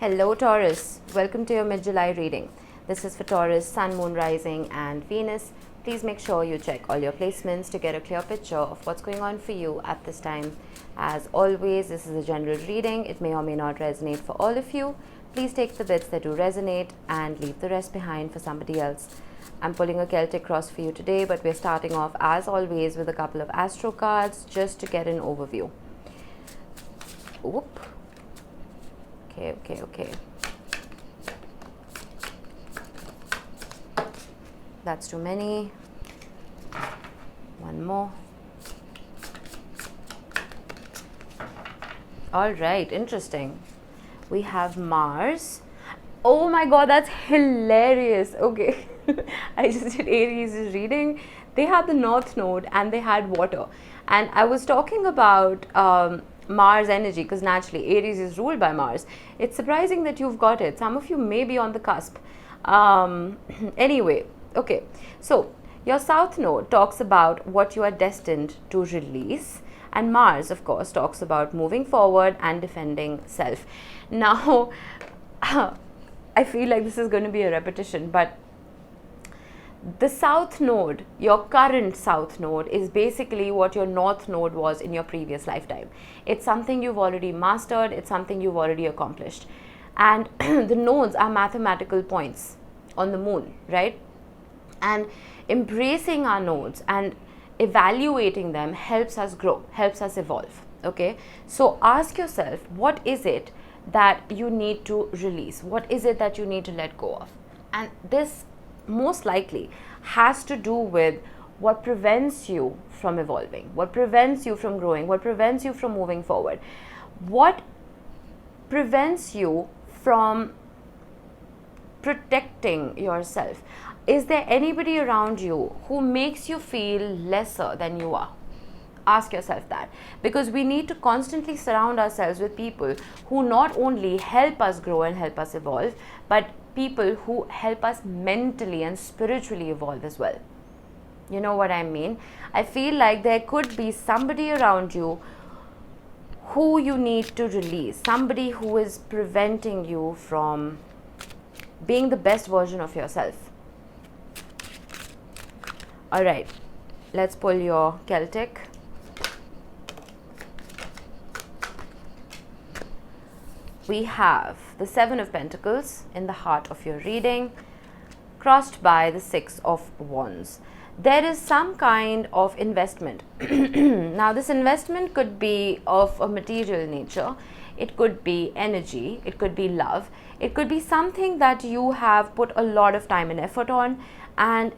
Hello Taurus, welcome to your mid-July reading. This is for Taurus, Sun, Moon, Rising and Venus. Please make sure you check all your placements to get a clear picture of what's going on for you at this time. As always, this is a general reading. It may or may not resonate for all of you. Please take the bits that do resonate and leave the rest behind for somebody else. I'm pulling a Celtic cross for you today, but we're starting off as always with a couple of astro cards just to get an overview. Oop. Okay. That's too many. One more. All right, interesting. We have Mars. Oh my god, that's hilarious. Okay. I just did Aries' reading. They had the North Node and they had water. And I was talking about Mars energy because naturally Aries is ruled by Mars. It's surprising that you've got it. Some of you may be on the cusp. Anyway, okay. So your South Node talks about what you are destined to release. And Mars, of course, talks about moving forward and defending self. Now, I feel like this is going to be a repetition, but the South Node, your current South Node, is basically what your North Node was in your previous lifetime. It's something you've already mastered. It's something you've already accomplished. And the nodes are mathematical points on the moon, right? And embracing our nodes and evaluating them helps us grow, helps us evolve, okay? So ask yourself, what is it that you need to release? What is it that you need to let go of? And this most likely has to do with what prevents you from evolving, what prevents you from growing, what prevents you from moving forward, what prevents you from protecting yourself. Is there anybody around you who makes you feel lesser than you are? Ask yourself that, because we need to constantly surround ourselves with people who not only help us grow and help us evolve, but people who help us mentally and spiritually evolve as well. You know what I mean? I feel like there could be somebody around you who you need to release, somebody who is preventing you from being the best version of yourself. All right, let's pull your Celtic. We have the Seven of Pentacles in the heart of your reading, crossed by the Six of Wands. There is some kind of investment. Now, this investment could be of a material nature. It could be energy. It could be love. It could be something that you have put a lot of time and effort on, and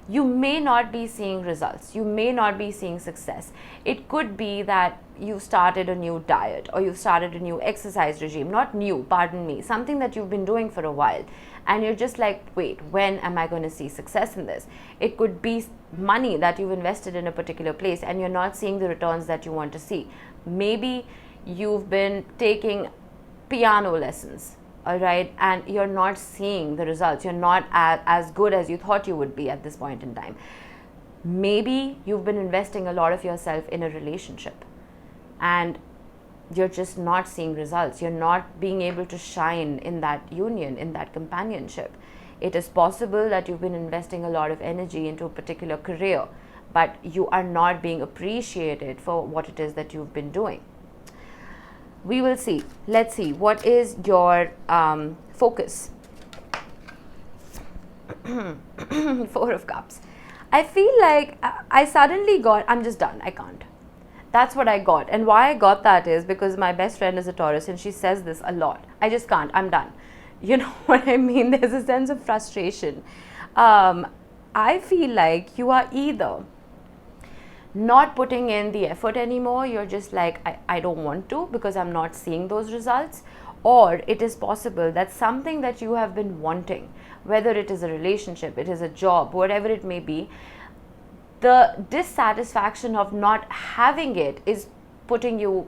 you may not be seeing results. You may not be seeing success. It could be that you started a new diet or you've started a new exercise regime. Not new, pardon me, something that you've been doing for a while. And you're just like, wait, when am I going to see success in this? It could be money that you've invested in a particular place and you're not seeing the returns that you want to see. Maybe you've been taking piano lessons, all right, and you're not seeing the results. You're not as good as you thought you would be at this point in time. Maybe you've been investing a lot of yourself in a relationship and you're just not seeing results. You're not being able to shine in that union, in that companionship. It is possible that you've been investing a lot of energy into a particular career, but you are not being appreciated for what it is that you've been doing. We will see. Let's see. What is your focus? Four of Cups. I feel like I suddenly got, I'm just done. I can't. That's what I got. And why I got that is because my best friend is a Taurus and she says this a lot. I just can't. I'm done. You know what I mean? There's a sense of frustration. I feel like you are either not putting in the effort anymore. You're just like, I don't want to because I'm not seeing those results. Or it is possible that something that you have been wanting, whether it is a relationship, it is a job, whatever it may be, the dissatisfaction of not having it is putting you,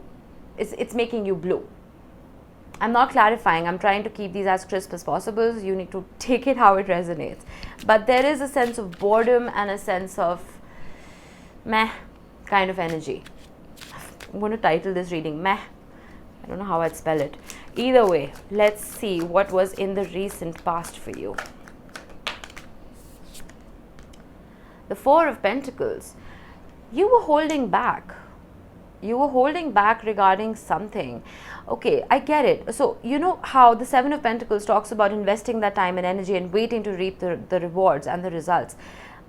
it's making you blue. I'm not clarifying. I'm trying to keep these as crisp as possible. You need to take it how it resonates. But there is a sense of boredom and a sense of meh kind of energy. I'm going to title this reading Meh. I don't know how I'd spell it. Either way, let's see what was in the recent past for you. The Four of Pentacles. You were holding back. You were holding back regarding something. Okay, I get it. So, you know how the Seven of Pentacles talks about investing that time and energy and waiting to reap the rewards and the results.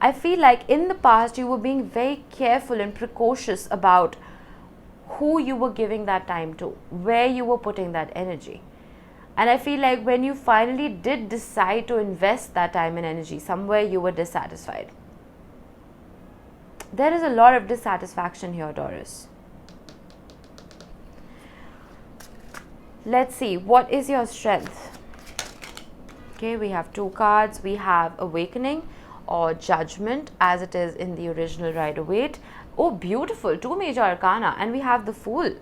I feel like in the past, you were being very careful and precautious about who you were giving that time to, where you were putting that energy. And I feel like when you finally did decide to invest that time and energy, somewhere you were dissatisfied. There is a lot of dissatisfaction here, Taurus. Let's see, what is your strength? Okay, we have two cards. We have Awakening or Judgment, as it is in the original Rider-Waite. Oh, beautiful, two major arcana. And we have the Fool.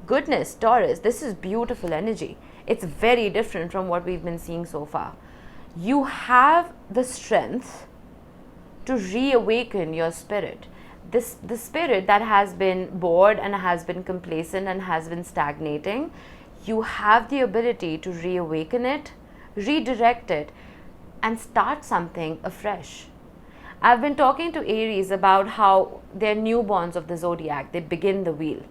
Goodness, Taurus, this is beautiful energy. It's very different from what we've been seeing so far. You have the strength to reawaken your spirit. The spirit that has been bored and has been complacent and has been stagnating, you have the ability to reawaken it, redirect it, and start something afresh. I've been talking to Aries about how they're newborns of the zodiac. They begin the wheel.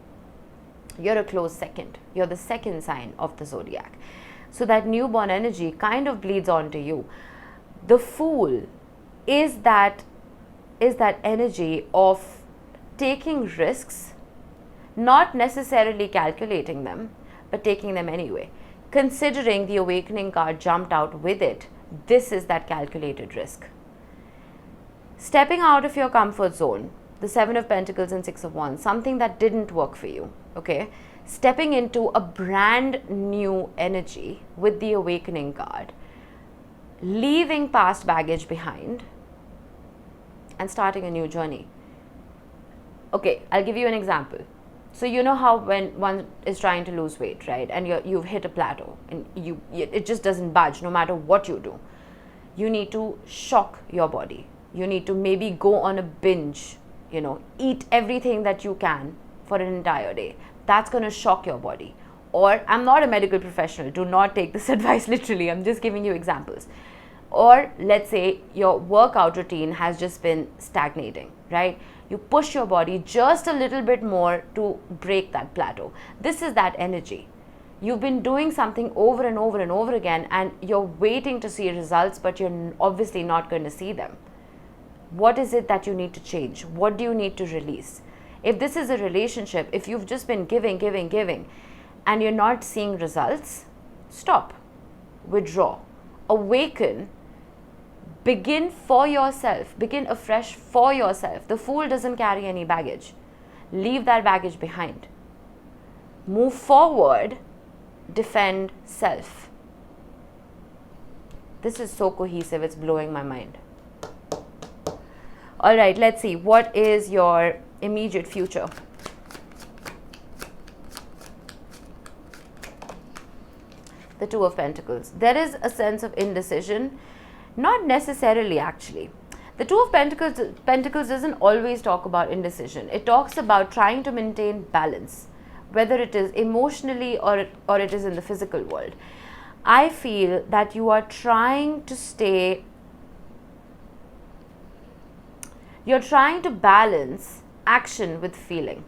You're a close second. You're the second sign of the zodiac. So that newborn energy kind of bleeds onto you. The Fool is that energy of taking risks, not necessarily calculating them, but taking them anyway. Considering the Awakening card jumped out with it, this is that calculated risk. Stepping out of your comfort zone, the Seven of Pentacles and Six of Wands, something that didn't work for you, okay? Stepping into a brand new energy with the Awakening card, leaving past baggage behind, and starting a new journey. Okay, I'll give you an example. So you know how when one is trying to lose weight, right? And you've hit a plateau and it just doesn't budge no matter what you do. You need to shock your body. You need to maybe go on a binge, eat everything that you can for an entire day. That's going to shock your body. Or, I'm not a medical professional. Do not take this advice literally. I'm just giving you examples. Or let's say your workout routine has just been stagnating, right? You push your body just a little bit more to break that plateau. This is that energy. You've been doing something over and over and over again, and you're waiting to see results, but you're obviously not going to see them. What is it that you need to change? What do you need to release? If this is a relationship, if you've just been giving, and you're not seeing results, stop, withdraw, awaken. Begin for yourself. Begin afresh for yourself. The Fool doesn't carry any baggage. Leave that baggage behind. Move forward. Defend self. This is so cohesive. It's blowing my mind. All right, let's see. What is your immediate future? The Two of Pentacles. There is a sense of indecision. Not necessarily, actually. The Two of Pentacles doesn't always talk about indecision. It talks about trying to maintain balance, whether it is emotionally or it is in the physical world. I feel that you are trying to you're trying to balance action with feeling.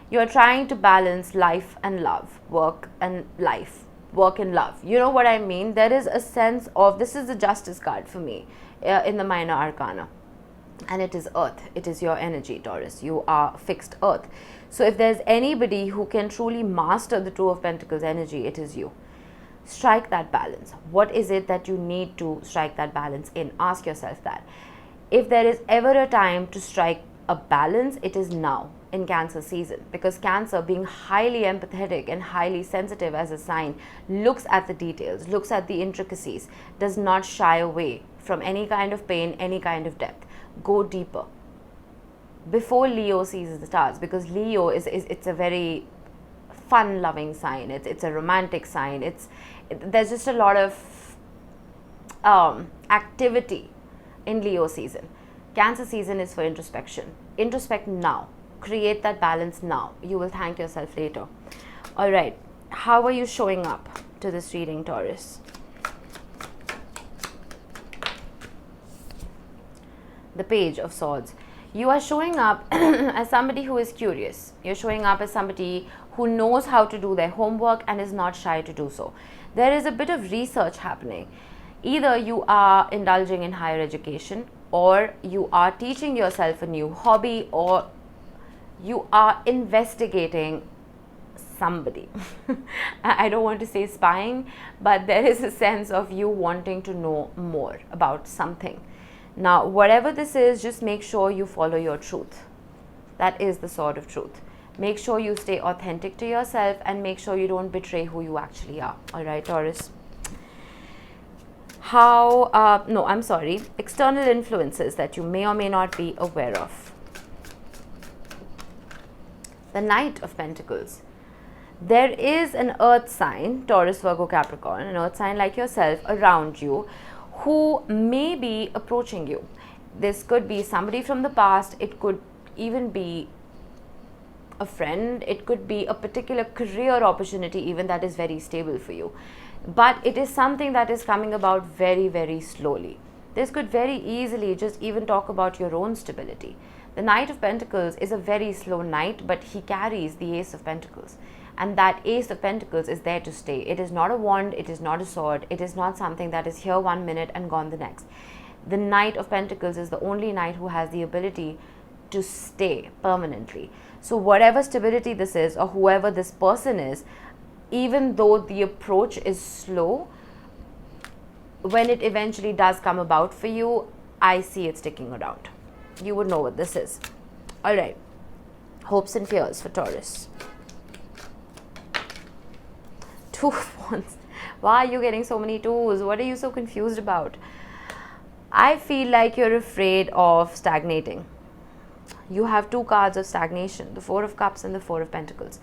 You're trying to balance life and love, work and life. Work and love. You know what I mean? There is a sense of, this is the Justice card for me in the minor arcana, and it is earth. It is your energy, Taurus. You are fixed earth. So if there's anybody who can truly master the Two of Pentacles energy, it is you. Strike that balance. What is it that you need to strike that balance in? Ask yourself that. If there is ever a time to strike a balance, it is now in Cancer season, because Cancer, being highly empathetic and highly sensitive as a sign, looks at the details, looks at the intricacies, does not shy away from any kind of pain, any kind of depth. Go deeper before Leo sees the stars, because Leo it's a very fun loving sign. It's a romantic sign. There's just a lot of activity in Leo season. Cancer season is for introspection. Introspect now. Create that balance now. You will thank yourself later. All right. How are you showing up to this reading, Taurus? The Page of Swords. You are showing up as somebody who is curious. You're showing up as somebody who knows how to do their homework and is not shy to do so. There is a bit of research happening. Either you are indulging in higher education, or you are teaching yourself a new hobby, or you are investigating somebody. I don't want to say spying, but there is a sense of you wanting to know more about something. Now, whatever this is, just make sure you follow your truth. That is the sword of truth. Make sure you stay authentic to yourself and make sure you don't betray who you actually are. All right, Taurus. External influences that you may or may not be aware of. The Knight of Pentacles. There is an earth sign, Taurus, Virgo, Capricorn, an earth sign like yourself around you who may be approaching you. This could be somebody from the past. It could even be a friend. It could be a particular career opportunity even that is very stable for you. But it is something that is coming about very, very slowly. This could very easily just even talk about your own stability. The Knight of Pentacles is a very slow knight, but he carries the Ace of Pentacles. And that Ace of Pentacles is there to stay. It is not a wand, it is not a sword, it is not something that is here 1 minute and gone the next. The Knight of Pentacles is the only knight who has the ability to stay permanently. So whatever stability this is, or whoever this person is, even though the approach is slow, when it eventually does come about for you, I see it sticking around. You would know what this is. All right. Hopes and fears for Taurus. Two of Wands. Why are you getting so many twos? What are you so confused about? I feel like you're afraid of stagnating. You have two cards of stagnation, the Four of Cups and the Four of Pentacles.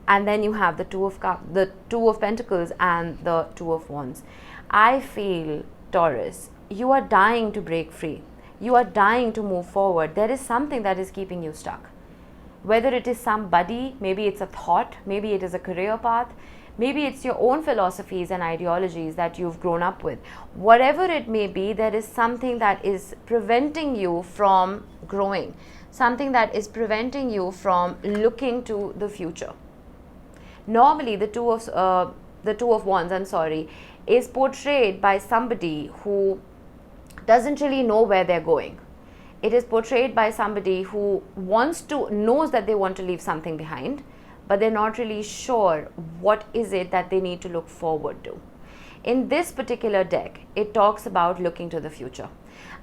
And then you have the Two of Pentacles and the Two of Wands. I feel, Taurus, you are dying to break free. You are dying to move forward. There is something that is keeping you stuck. Whether it is somebody, maybe it's a thought, maybe it is a career path, maybe it's your own philosophies and ideologies that you've grown up with. Whatever it may be, there is something that is preventing you from growing, something that is preventing you from looking to the future. Normally, the Two of Wands, is portrayed by somebody who doesn't really know where they're going. It is portrayed by somebody who knows that they want to leave something behind, but they're not really sure what is it that they need to look forward to. In this particular deck, it talks about looking to the future.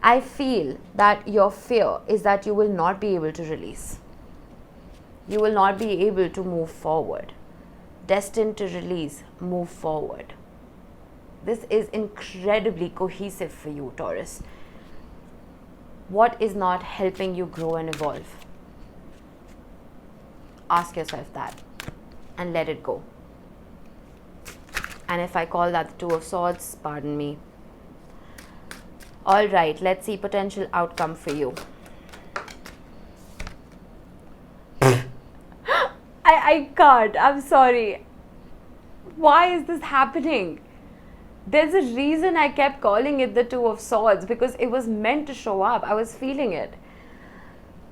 I feel that your fear is that you will not be able to release. You will not be able to move forward. Destined to release, move forward. This is incredibly cohesive for you, Taurus. What is not helping you grow and evolve? Ask yourself that and let it go. And if I call that the Two of Swords, pardon me. All right, let's see potential outcome for you. I can't. I'm sorry. Why is this happening? There's a reason I kept calling it the Two of Swords, because it was meant to show up. I was feeling it.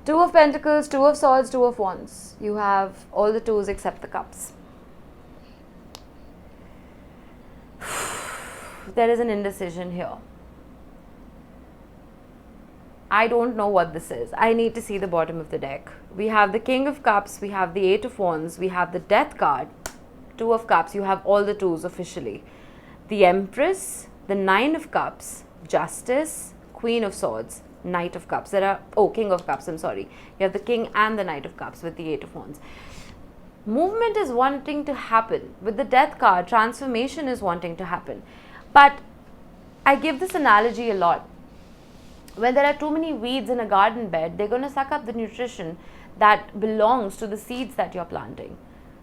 Two of Pentacles, Two of Swords, Two of Wands. You have all the twos except the cups. There is an indecision here. I don't know what this is. I need to see the bottom of the deck. We have the King of Cups, we have the Eight of Wands, we have the Death card, Two of Cups, you have all the twos officially. The Empress, the Nine of Cups, Justice, Queen of Swords, Knight of Cups. King of Cups, I'm sorry. You have the King and the Knight of Cups with the Eight of Wands. Movement is wanting to happen. With the Death card, transformation is wanting to happen. But I give this analogy a lot. When there are too many weeds in a garden bed, they're going to suck up the nutrition that belongs to the seeds that you're planting,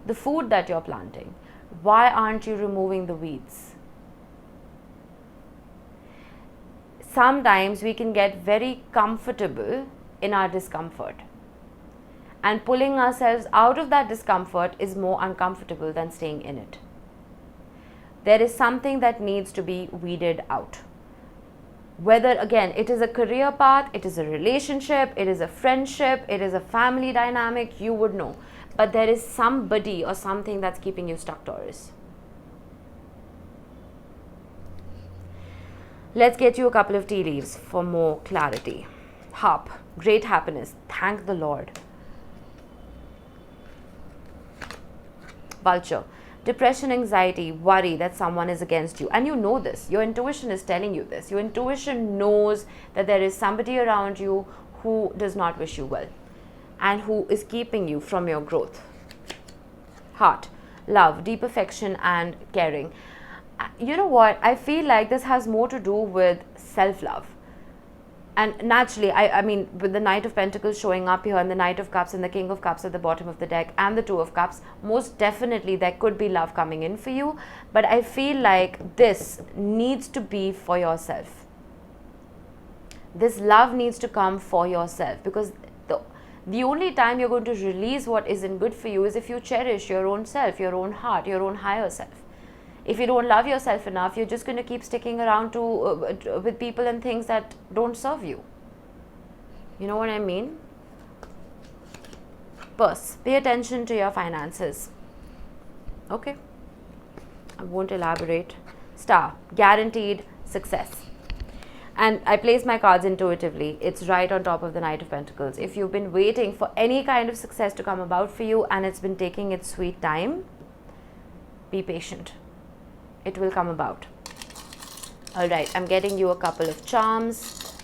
the food that you're planting. Why aren't you removing the weeds? Sometimes we can get very comfortable in our discomfort. And pulling ourselves out of that discomfort is more uncomfortable than staying in it. There is something that needs to be weeded out. Whether, again, it is a career path, it is a relationship, it is a friendship, it is a family dynamic, you would know. But there is somebody or something that's keeping you stuck, Taurus. Let's get you a couple of tea leaves for more clarity. Harp, great happiness, thank the Lord. Vulture, depression, anxiety, worry that someone is against you. And you know this. Your intuition is telling you this. Your intuition knows that there is somebody around you who does not wish you well and who is keeping you from your growth. Heart, love, deep affection and caring. You know what? I feel like this has more to do with self-love. And naturally, I mean, with the Knight of Pentacles showing up here and the Knight of Cups and the King of Cups at the bottom of the deck and the Two of Cups, most definitely there could be love coming in for you. But I feel like this needs to be for yourself. This love needs to come for yourself, because the only time you're going to release what isn't good for you is if you cherish your own self, your own heart, your own higher self. If you don't love yourself enough, you're just going to keep sticking around with people and things that don't serve you. You know what I mean? Purse, pay attention to your finances. Okay, I won't elaborate. Star, guaranteed success. And I place my cards intuitively. It's right on top of the Knight of Pentacles. If you've been waiting for any kind of success to come about for you and it's been taking its sweet time, be patient. It will come about. All right, I'm getting you a couple of charms.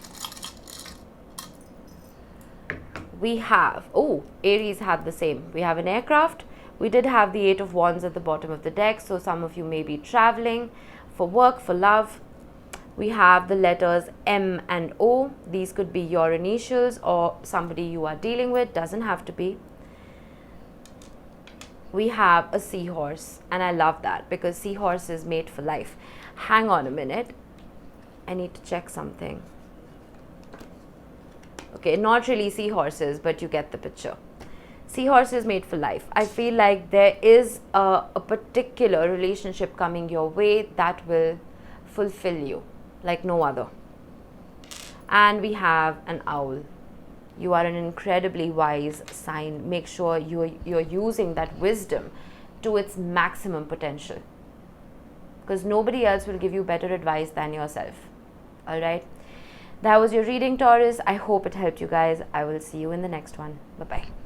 We have, Aries had the same. We have an aircraft. We did have the Eight of Wands at the bottom of the deck. So some of you may be traveling for work, for love. We have the letters M and O. These could be your initials or somebody you are dealing with. Doesn't have to be. We have a seahorse, and I love that because seahorse is made for life. Hang on a minute. I need to check something. Okay, not really seahorses, but you get the picture. Seahorse is made for life. I feel like there is a particular relationship coming your way that will fulfill you like no other. And we have an owl. You are an incredibly wise sign. Make sure you're using that wisdom to its maximum potential, because nobody else will give you better advice than yourself. All right. That was your reading, Taurus. I hope it helped you guys. I will see you in the next one. Bye-bye.